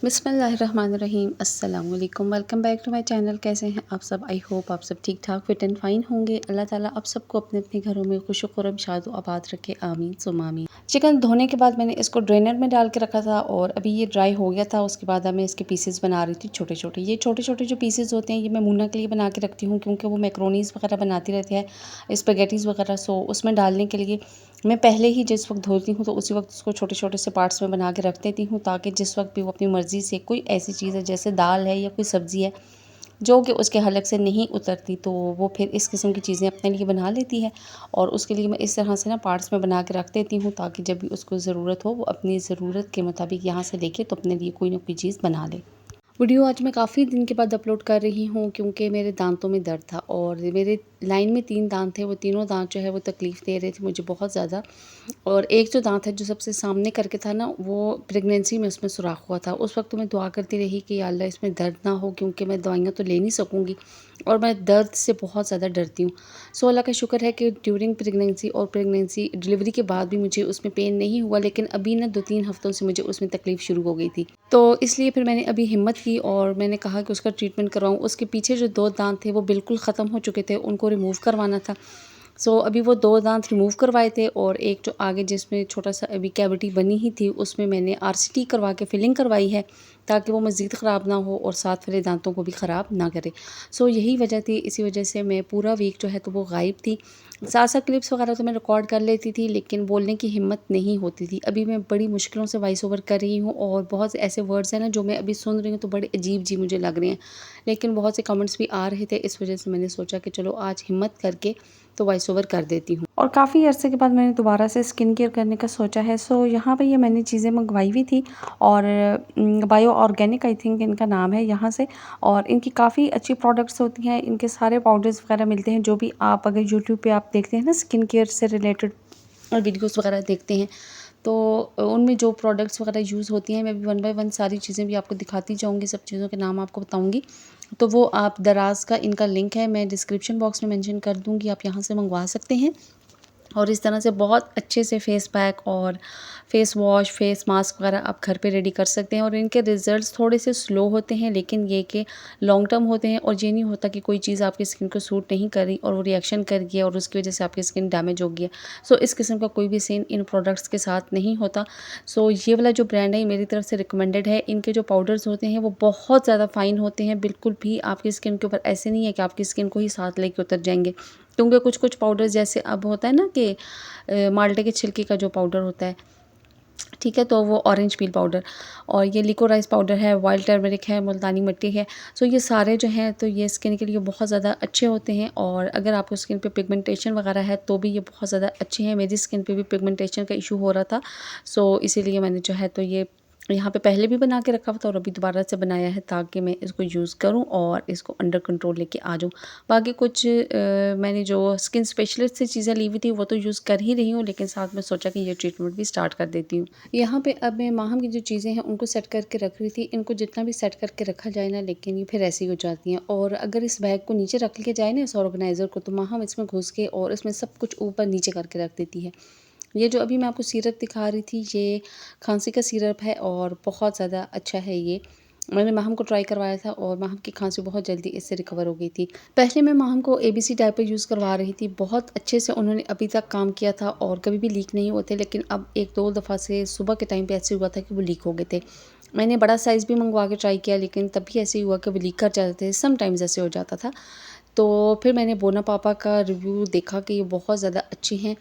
बिस्मिल्लाहिर्रहमानिर्रहीम अस्सलाम वालेकुम। Welcome back to my channel. कैसे हैं आप सब? आई होप आप सब ठीक ठाक फिट एंड फाइन होंगे। अल्लाह ताला आप सबको अपने अपने घरों में खुश खुरम शाद आबाद रखे, आमीन सुम आमीन। चिकन धोने के बाद मैंने इसको ड्रेनर में डाल के रखा था और अभी ये ड्राई हो गया था। उसके बाद मैं इसके पीसेस बना रही थी छोटे छोटे। ये छोटे छोटे जो पीसेस होते हैं ये मैं मूना के लिए बना के रखती हूँ, क्योंकि वो मैक्रोनीज़ वगैरह बनाती रहती है, स्पेगेटीज़ वगैरह। सो उसमें डालने के लिए मैं पहले ही जिस वक्त धोती हूँ तो उसी वक्त उसको छोटे छोटे से पार्ट्स में बना के रख देती हूँ, ताकि जिस वक्त भी वो अपनी मर्ज़ी से कोई ऐसी चीज़ है जैसे दाल है या कोई सब्ज़ी है जो कि उसके हलक से नहीं उतरती, तो वो फिर इस किस्म की चीज़ें अपने लिए बना लेती है। और उसके लिए मैं इस तरह से ना पार्ट्स में बना के रख देती हूँ, ताकि जब भी उसको ज़रूरत हो वो अपनी ज़रूरत के मुताबिक यहाँ से लेके तो अपने लिए कोई ना कोई चीज़ बना ले। वीडियो आज मैं काफ़ी दिन के बाद अपलोड कर रही हूँ, क्योंकि मेरे दांतों में दर्द था और मेरे लाइन में 3 दांत थे। वो तीनों दांत जो है वो तकलीफ़ दे रहे थे मुझे बहुत ज़्यादा। और एक जो दांत है जो सबसे सामने करके था ना, वो प्रेगनेंसी में उसमें सुराख हुआ था। उस वक्त तो मैं दुआ करती रही कि या अल्लाह इसमें दर्द ना हो, क्योंकि मैं दवाइयाँ तो ले नहीं सकूँगी और मैं दर्द से बहुत ज़्यादा डरती हूँ। सो अल्लाह का शुक्र है कि ड्यूरिंग प्रेगनेंसी और प्रेगनेंसी डिलीवरी के बाद भी मुझे उसमें पेन नहीं हुआ, लेकिन अभी ना 2-3 हफ़्तों से मुझे उसमें तकलीफ़ शुरू हो गई थी। तो इसलिए फिर मैंने अभी हिम्मत की और मैंने कहा कि उसका ट्रीटमेंट करवाऊँ। उसके पीछे जो 2 दांत थे वो बिल्कुल ख़त्म हो चुके थे, उनको रिमूव करवाना था। सो अभी वो 2 दांत रिमूव करवाए थे और एक जो आगे जिसमें छोटा-सा अभी कैविटी बनी ही थी, उसमें मैंने आरसीटी करवा के फिलिंग करवाई है, ताकि वो मज़ीद ख़राब ना हो और साथ वाले दांतों को भी ख़राब ना करे। सो यही वजह थी, इसी वजह से मैं पूरा वीक जो है तो वो गायब थी। साथ-साथ क्लिप्स वगैरह तो मैं रिकॉर्ड कर लेती थी, लेकिन बोलने की हिम्मत नहीं होती थी। अभी मैं बड़ी मुश्किलों से वॉइस ओवर कर रही हूँ और बहुत से ऐसे वर्ड्स हैं ना जो मैं अभी सुन रही हूँ तो बड़े अजीब-सी मुझे लग रहे हैं। लेकिन बहुत से कमेंट्स भी आ रहे थे, इस वजह से मैंने सोचा कि चलो आज हिम्मत करके तो वॉइस ओवर कर देती हूँ। और काफ़ी अरसे के बाद मैंने दोबारा से स्किन केयर करने का सोचा है। सो यहाँ पे ये मैंने चीज़ें मंगवाई हुई थी और बायो ऑर्गेनिक आई थिंक इनका नाम है यहाँ से। और इनकी काफ़ी अच्छी प्रोडक्ट्स होती हैं, इनके सारे पाउडर्स वगैरह मिलते हैं। जो भी आप अगर यूट्यूब पे आप देखते हैं ना स्किन केयर से रिलेटेड वीडियोस वगैरह देखते हैं, तो उनमें जो प्रोडक्ट्स वगैरह यूज़ होती हैं, मैं भी वन बाय वन सारी चीज़ें भी आपको दिखाती जाऊँगी, सब चीज़ों के नाम आपको बताऊँगी। तो वो आप दराज़ का इनका लिंक है, मैं डिस्क्रिप्शन बॉक्स में मेंशन कर दूँगी, आप यहाँ से मंगवा सकते हैं। और इस तरह से बहुत अच्छे से फेस पैक और फेस वॉश, फेस मास्क वगैरह आप घर पे रेडी कर सकते हैं। और इनके रिज़ल्ट्स थोड़े से स्लो होते हैं, लेकिन ये कि लॉन्ग टर्म होते हैं। और ये नहीं होता कि कोई चीज़ आपकी स्किन को सूट नहीं कर रही और वो रिएक्शन कर गया और उसकी वजह से आपकी स्किन डैमेज हो गया। सो इस किस्म का कोई भी सीन इन प्रोडक्ट्स के साथ नहीं होता। सो ये वाला जो ब्रांड है ये मेरी तरफ से रिकमेंडेड है। इनके जो पाउडर्स होते हैं वो बहुत ज़्यादा फ़ाइन होते हैं, बिल्कुल भी आपकी स्किन के ऊपर ऐसे नहीं है कि आपकी स्किन को ही साथ लेके उतर जाएंगे। क्योंकि कुछ पाउडर्स जैसे अब होता है ना कि माल्टे के छिलके का जो पाउडर होता है, ठीक है, तो वो ऑरेंज पील पाउडर और ये लिकोराइस पाउडर है, वाइल्ड टर्मरिक है, मुल्तानी मिट्टी है। सो ये सारे जो हैं तो ये स्किन के लिए बहुत ज़्यादा अच्छे होते हैं। और अगर आपको स्किन पे पिगमेंटेशन वगैरह है तो भी ये बहुत ज़्यादा अच्छे हैं। मेरी स्किन पे भी पिगमेंटेशन का इशू हो रहा था, सो इसीलिए मैंने जो है तो ये यहाँ पे पहले भी बना के रखा हुआ था और अभी दोबारा से बनाया है, ताकि मैं इसको यूज़ करूँ और इसको अंडर कंट्रोल लेके आ जाऊँ। बाकी कुछ मैंने जो स्किन स्पेशलिस्ट से चीज़ें ली हुई थी वो तो यूज़ कर ही रही हूँ, लेकिन साथ में सोचा कि ये ट्रीटमेंट भी स्टार्ट कर देती हूँ। यहाँ पे अब मैं माहम की जो चीज़ें हैं उनको सेट करके रख रही थी। इनको जितना भी सेट करके रखा जाए ना, लेकिन ये फिर ऐसी ही हो जाती हैं। और अगर इस बैग को नीचे रख लिया जाए ना, इस ऑर्गेनाइज़र को, तो माहम इसमें घुस के और इसमें सब कुछ ऊपर नीचे करके रख देती है। ये जो अभी मैं आपको सिरप दिखा रही थी, ये खांसी का सिरप है और बहुत ज़्यादा अच्छा है ये। मैंने माहम को ट्राई करवाया था और माहम की खांसी बहुत जल्दी इससे रिकवर हो गई थी। पहले मैं माहम को एबीसी डायपर यूज़ करवा रही थी, बहुत अच्छे से उन्होंने अभी तक काम किया था और कभी भी लीक नहीं होते। लेकिन अब 1-2 दफ़ा से सुबह के टाइम पे ऐसे हुआ था कि वो लीक हो गए थे। मैंने बड़ा साइज़ भी मंगवा के ट्राई किया, लेकिन तब भी ऐसे ही हुआ कि वो लीक कर जाते थे, समटाइम्स ऐसे हो जाता था। तो फिर मैंने बोना पापा का रिव्यू देखा कि ये बहुत ज़्यादा अच्छे हैं,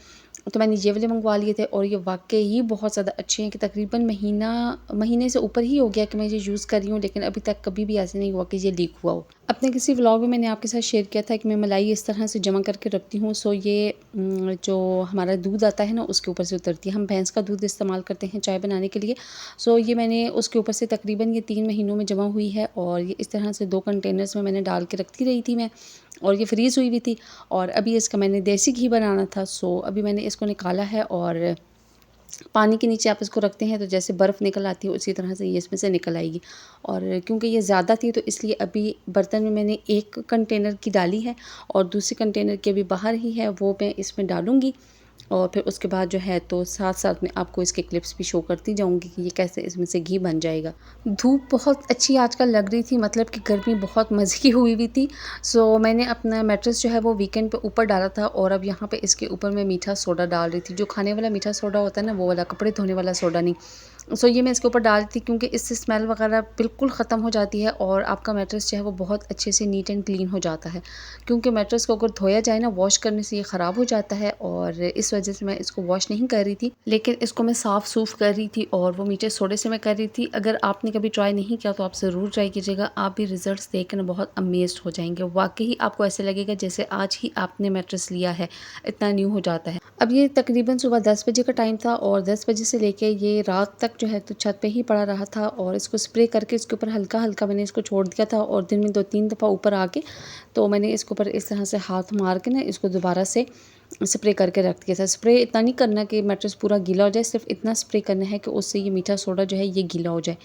तो मैंने ये वाले मंगवा लिए थे और ये वाक़ई ही बहुत ज़्यादा अच्छे हैं कि तकरीबन महीने से ऊपर ही हो गया कि मैं ये यूज़ कर रही हूँ, लेकिन अभी तक कभी भी ऐसे नहीं हुआ कि ये लीक हुआ हो। अपने किसी व्लॉग में मैंने आपके साथ शेयर किया था कि मैं मलाई इस तरह से जमा करके रखती हूँ। सो ये जो हमारा दूध आता है ना उसके ऊपर से उतरती है। हम भैंस का दूध इस्तेमाल करते हैं चाय बनाने के लिए। सो ये मैंने उसके ऊपर से तकरीबन ये 3 महीनों में जमा हुई है और ये इस तरह से 2 कंटेनर्स में मैंने डाल के रखती रही थी मैं, और ये फ्रीज़ हुई हुई थी। और अभी इसका मैंने देसी घी बनाना था, सो अभी मैंने इसको निकाला है और पानी के नीचे आप इसको रखते हैं तो जैसे बर्फ़ निकल आती है उसी तरह से ये इसमें से निकल आएगी। और क्योंकि ये ज़्यादा थी तो इसलिए अभी बर्तन में मैंने एक कंटेनर की डाली है और दूसरी कंटेनर के अभी बाहर ही है, वो मैं इसमें डालूँगी। और फिर उसके बाद जो है तो साथ-साथ में आपको इसके क्लिप्स भी शो करती जाऊँगी कि ये कैसे इसमें से घी बन जाएगा। धूप बहुत अच्छी आजकल लग रही थी, मतलब कि गर्मी बहुत मज़े की हुई हुई थी। सो मैंने अपना मैट्रेस जो है वो वीकेंड पे ऊपर डाला था और अब यहाँ पे इसके ऊपर मैं मीठा सोडा डाल रही थी। जो खाने वाला मीठा सोडा होता है ना, वो वाला, कपड़े धोने वाला सोडा नहीं। सो ये मैं इसके ऊपर डाल दी थी क्योंकि इससे स्मेल वगैरह बिल्कुल ख़त्म हो जाती है और आपका मैट्रेस जो है वो बहुत अच्छे से नीट एंड क्लीन हो जाता है। क्योंकि मैट्रेस को अगर धोया जाए ना, वॉश करने से ये ख़राब हो जाता है और इस वजह से मैं इसको वॉश नहीं कर रही थी। लेकिन इसको मैं साफ़-सूफ़ कर रही थी और वो मीठे सोडे से मैं कर रही थी। अगर आपने कभी ट्राई नहीं किया तो आप ज़रूर ट्राई कीजिएगा। आप भी रिज़ल्ट्स देख कर ना बहुत अमेज़्ड हो जाएँगे। वाक़ई आपको ऐसे लगेगा जैसे आज ही आपने मैट्रेस लिया है, इतना न्यू हो जाता है। अब ये तकरीबन सुबह 10 बजे का टाइम था और 10 बजे से लेके ये रात तक जो है तो छत पे ही पड़ा रहा था और इसको स्प्रे करके इसके ऊपर हल्का-हल्का मैंने इसको छोड़ दिया था और दिन में 2-3 दफ़ा ऊपर आके तो मैंने इसके ऊपर इस तरह से हाथ मार के ना इसको दोबारा से स्प्रे करके रख दिया था। स्प्रे इतना नहीं करना कि मैट्रेस पूरा गीला हो जाए, सिर्फ़ इतना स्प्रे करना है कि उससे ये मीठा सोडा जो है ये गीला हो जाए।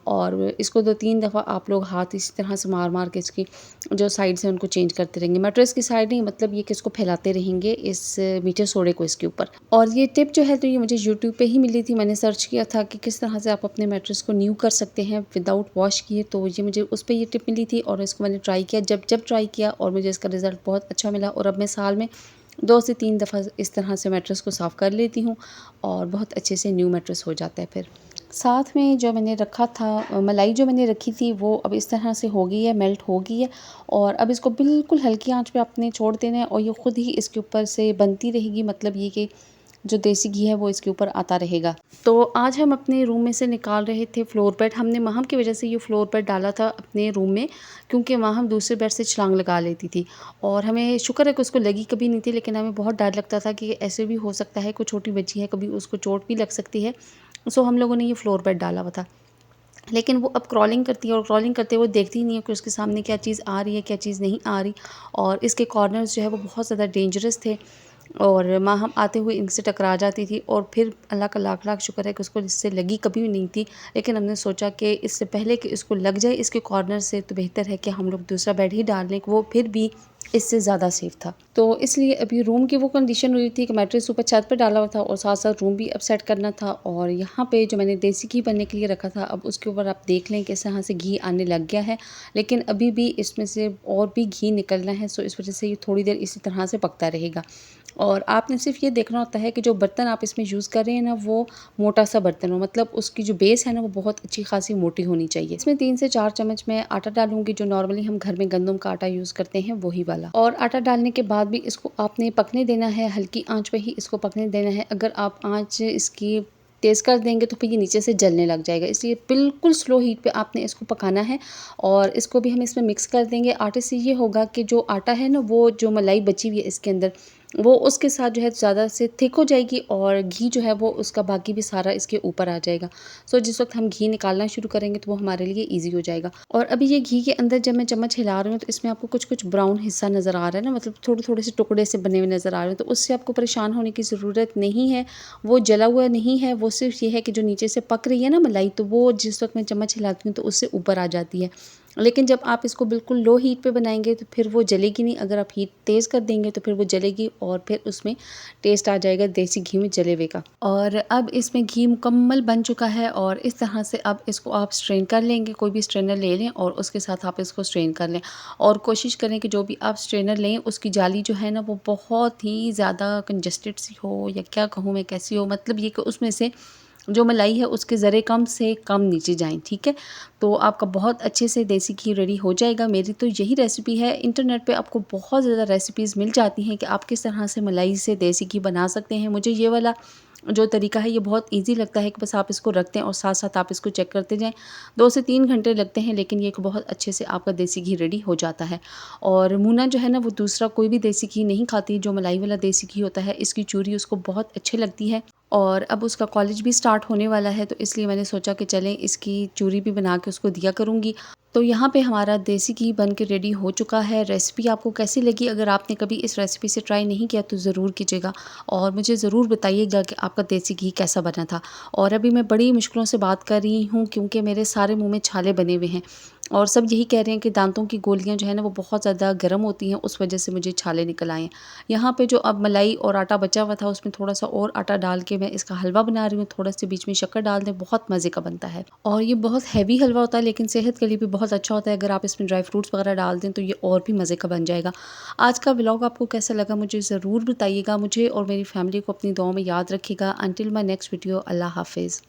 और इसको 2-3 दफ़ा आप लोग हाथ इसी तरह से मार-मार के इसकी जो साइड्स हैं उनको चेंज करते रहेंगे। मैट्रेस की साइड नहीं, मतलब ये कि इसको फैलाते रहेंगे इस मीठे सोडे को इसके ऊपर। और ये टिप जो है तो ये मुझे यूट्यूब पे ही मिली थी। मैंने सर्च किया था कि किस तरह से आप अपने मैट्रेस को न्यू कर सकते हैं विदाउट वॉश किए, तो ये मुझे उस पे ये टिप मिली थी और इसको मैंने ट्राई किया। जब ट्राई किया और मुझे इसका रिज़ल्ट बहुत अच्छा मिला और अब मैं साल में 2 से 3 दफ़ा इस तरह से मैट्रेस को साफ़ कर लेती हूँ और बहुत अच्छे से न्यू मैट्रेस हो जाता है फिर। साथ में जो मैंने रखा था मलाई जो मैंने रखी थी वो अब इस तरह से हो गई है, मेल्ट हो गई है और अब इसको बिल्कुल हल्की आँच पे आपने छोड़ देना है और ये ख़ुद ही इसके ऊपर से बनती रहेगी, मतलब ये कि जो देसी घी है वो इसके ऊपर आता रहेगा। तो आज हम अपने रूम में से निकाल रहे थे फ्लोर बेड। हमने महम की वजह से ये फ्लोर बेड डाला था अपने रूम में क्योंकि वहाँ हम दूसरे बेड से छलांग लगा लेती थी और हमें शुक्र है कि उसको लगी कभी नहीं थी, लेकिन हमें बहुत डर लगता था कि ऐसे भी हो सकता है, कोई छोटी बच्ची है, कभी उसको चोट भी लग सकती है। सो हम लोगों ने ये फ्लोर बेड डाला हुआ था। लेकिन वो अब क्रॉलिंग करती है और क्रॉलिंग करते हुए देखती ही नहीं है कि उसके सामने क्या चीज़ आ रही है, क्या चीज़ नहीं आ रही और इसके कॉर्नर्स जो है वो बहुत ज़्यादा डेंजरस थे और माँ हम आते हुए इनसे टकरा जाती थी और फिर अल्लाह का लाख लाख शुक्र है कि उसको इससे लगी कभी भी नहीं थी। लेकिन हमने सोचा कि इससे पहले कि इसको लग जाए इसके कॉर्नर से, तो बेहतर है कि हम लोग दूसरा बेड ही डाल लें, वो फिर भी इससे ज़्यादा सेफ़ था। तो इसलिए अभी रूम की वो कंडीशन हुई थी कि मैट्रेस ऊपर छत पे डाला हुआ था और साथ-साथ रूम भी अब सेट करना था और यहाँ पे जो मैंने देसी घी बनने के लिए रखा था, अब उसके ऊपर आप देख लें किस तरह से घी आने लग गया है। लेकिन अभी भी इसमें से और भी घी निकलना है, सो इस वजह से ये थोड़ी देर इसी तरह से पकता रहेगा। और आपने सिर्फ़ ये देखना होता है कि जो बर्तन आप इसमें यूज़ कर रहे हैं ना, वो मोटा-सा बर्तन हो, मतलब उसकी जो बेस है ना वो बहुत अच्छी खासी मोटी होनी चाहिए। इसमें 3 से 4 चम्मच मैं आटा डालूँगी, जो नॉर्मली हम घर में गंदम का आटा यूज़ करते हैं वही वाला। और आटा डालने के बाद भी इसको आपने पकने देना है, हल्की आँच पे ही इसको पकने देना है। अगर आप आँच इसकी तेज़ कर देंगे तो फिर ये नीचे से जलने लग जाएगा, इसलिए बिल्कुल स्लो हीट पे आपने इसको पकाना है। और इसको भी हम इसमें मिक्स कर देंगे। आटे से ये होगा कि जो आटा है ना, वो जो मलाई बची हुई है इसके अंदर, वो उसके साथ जो है ज़्यादा से थिक हो जाएगी और घी जो है वो उसका बाकी भी सारा इसके ऊपर आ जाएगा। सो जिस वक़्त हम घी निकालना शुरू करेंगे तो वो हमारे लिए ईज़ी हो जाएगा। और अभी ये घी के अंदर जब मैं चम्मच हिला रही हूँ तो इसमें आपको कुछ-कुछ ब्राउन हिस्सा नज़र आ रहा है ना, मतलब थोड़े-थोड़े से टुकड़े से बने हुए नज़र आ रहे हैं, तो उससे आपको परेशान होने की ज़रूरत नहीं है। वो जला हुआ नहीं है, वो सिर्फ़ ये है कि जो नीचे से पक रही है ना मलाई, तो वो जिस वक़्त मैं चम्मच हिलाती हूँ तो उससे ऊपर आ जाती है। लेकिन जब आप इसको बिल्कुल लो हीट पे बनाएँगे तो फिर वो जलेगी नहीं, अगर आप हीट तेज़ कर देंगे तो फिर वो जलेगी और फिर उसमें टेस्ट आ जाएगा देसी घी में जले हुए का। और अब इसमें घी मुकम्मल बन चुका है और इस तरह से अब इसको आप स्ट्रेन कर लेंगे, कोई भी स्ट्रेनर ले लें और उसके साथ आप इसको स्ट्रेन कर लें। और कोशिश करें कि जो भी आप स्ट्रेनर लें उसकी जाली जो है ना वो बहुत ही ज़्यादा कंजस्टेड सी हो, या क्या कहूँ मैं कैसी हो, मतलब ये कि उसमें से जो मलाई है उसके ज़रे कम से कम नीचे जाएँ, ठीक है? तो आपका बहुत अच्छे से देसी घी रेडी हो जाएगा। मेरी तो यही रेसिपी है। इंटरनेट पे आपको बहुत ज़्यादा रेसिपीज़ मिल जाती हैं कि आप किस तरह से मलाई से देसी घी बना सकते हैं। मुझे ये वाला जो तरीका है ये बहुत ईज़ी लगता है कि बस आप इसको रखते हैं और साथ-साथ आप इसको चेक करते जाएँ। 2 से 3 घंटे लगते हैं, लेकिन ये बहुत अच्छे से आपका देसी घी रेडी हो जाता है। और मुन्ना जो है ना वो दूसरा कोई भी देसी घी नहीं खाती, जो मलाई वाला देसी घी होता है, इसकी चूरी उसको बहुत अच्छी लगती है। और अब उसका कॉलेज भी स्टार्ट होने वाला है, तो इसलिए मैंने सोचा कि चलें इसकी चूरी भी बना के उसको दिया करूँगी। तो यहाँ पे हमारा देसी घी बन के रेडी हो चुका है। रेसिपी आपको कैसी लगी? अगर आपने कभी इस रेसिपी से ट्राई नहीं किया तो ज़रूर कीजिएगा और मुझे ज़रूर बताइएगा कि आपका देसी घी कैसा बना था। और अभी मैं बड़ी मुश्किलों से बात कर रही हूँ क्योंकि मेरे सारे मुँह में छाले बने हुए हैं और सब यही कह रहे हैं कि दांतों की गोलियाँ जो है ना वो बहुत ज़्यादा गर्म होती हैं, उस वजह से मुझे छाले निकल आए हैं। यहाँ पे जो अब मलाई और आटा बचा हुआ था उसमें थोड़ा-सा और आटा डाल के मैं इसका हलवा बना रही हूँ। थोड़ा-सी बीच में शक्कर डाल दें, बहुत मज़े का बनता है। और ये बहुत हेवी हलवा होता है लेकिन सेहत के लिए भी बहुत अच्छा होता है। अगर आप इसमें ड्राई फ्रूट्स वगैरह डाल दें तो ये और भी मज़े का बन जाएगा। आज का व्लॉग आपको कैसा लगा मुझे ज़रूर बताइएगा। मुझे और मेरी फैमिली को अपनी दुआओं में याद रखिएगा। अंटिल माय नेक्स्ट वीडियो, अल्लाह हाफ़िज़।